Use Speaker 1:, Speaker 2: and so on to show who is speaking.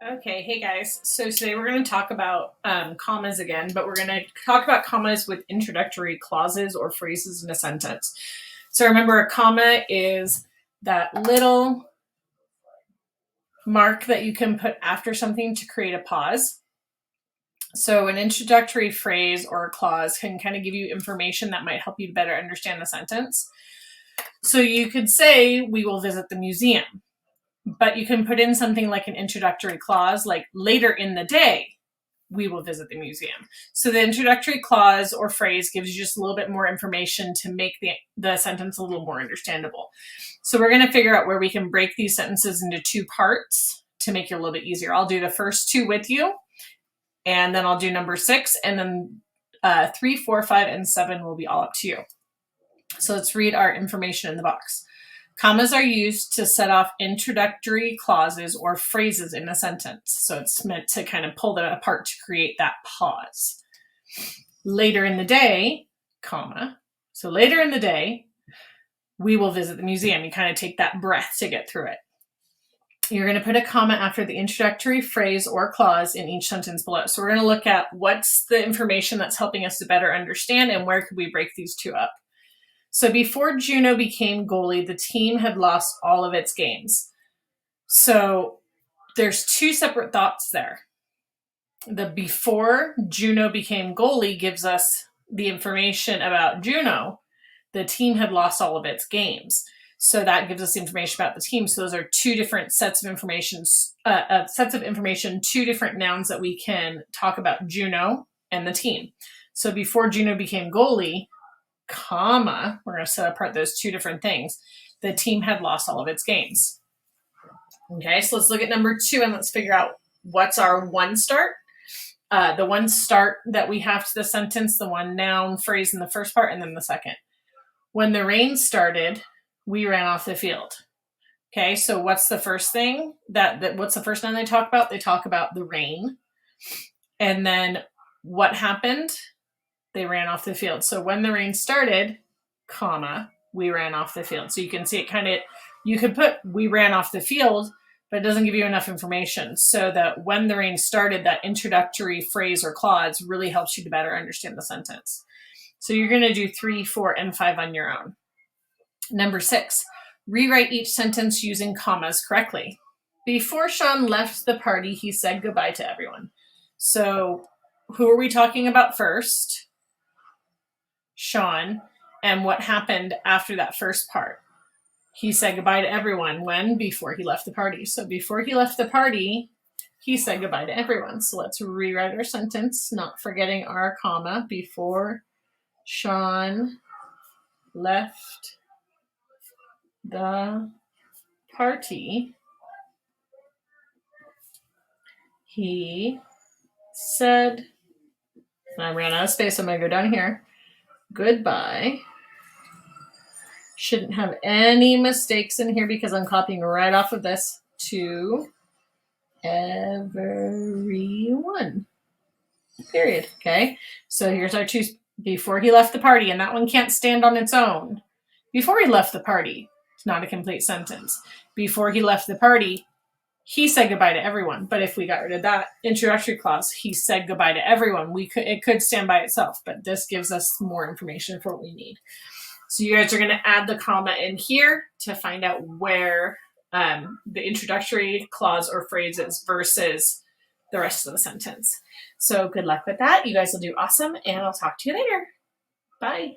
Speaker 1: Okay, hey guys. So today we're going to talk about commas again, but we're going to talk about commas with introductory clauses or phrases in a sentence. So remember, a comma is that little mark that you can put after something to create a pause. So an introductory phrase or a clause can kind of give you information that might help you better understand the sentence. So you could say, "We will visit the museum." But you can put in something like an introductory clause, like later in the day, we will visit the museum. So the introductory clause or phrase gives you just a little bit more information to make the sentence a little more understandable. So we're going to figure out where we can break these sentences into two parts to make it a little bit easier. I'll do the first two with you, and then I'll do number 6, and then 3, 4, 5, and 7 will be all up to you. So let's read our information in the box. Commas are used to set off introductory clauses or phrases in a sentence. So it's meant to kind of pull them apart to create that pause. Later in the day, comma. So later in the day, we will visit the museum. You kind of take that breath to get through it. You're going to put a comma after the introductory phrase or clause in each sentence below. So we're going to look at what's the information that's helping us to better understand and where could we break these two up. So before Juno became goalie, the team had lost all of its games. So there's two separate thoughts there. The before Juno became goalie gives us the information about Juno. The team had lost all of its games. So that gives us information about the team. So those are two different sets of information, two different nouns that we can talk about Juno and the team. So before Juno became goalie, comma, we're going to set apart those two different things. The team had lost all of its games. Okay, so let's look at number 2 and let's figure out what's our one start. The one start that we have to the sentence, the one noun phrase in the first part, and then the second. When the rain started, we ran off the field. Okay, so what's the first thing? What's the first noun they talk about? They talk about the rain. And then what happened? They ran off the field. So when the rain started, comma, we ran off the field. So you can see it you could put we ran off the field, but it doesn't give you enough information. So that when the rain started, that introductory phrase or clause really helps you to better understand the sentence. So you're going to do 3, 4, and 5 on your own. Number 6, rewrite each sentence using commas correctly. Before Sean left the party, he said goodbye to everyone. So who are we talking about first? Sean. And what happened after that first part? He said goodbye to everyone. When? Before he left the party. So before he left the party, he said goodbye to everyone. So let's rewrite our sentence, not forgetting our comma. Before Sean left the party, he said, and I ran out of space, so I'm going to go down here. Goodbye. Shouldn't have any mistakes in here because I'm copying right off of this. To everyone. Period. Okay. So here's our two. Before he left the party, and that one can't stand on its own. Before he left the party, it's not a complete sentence. Before he left the party, he said goodbye to everyone. But if we got rid of that introductory clause, he said goodbye to everyone, it could stand by itself, but this gives us more information for what we need. So you guys are going to add the comma in here to find out where the introductory clause or phrase is versus the rest of the sentence. So good luck with that. You guys will do awesome, and I'll talk to you later. Bye.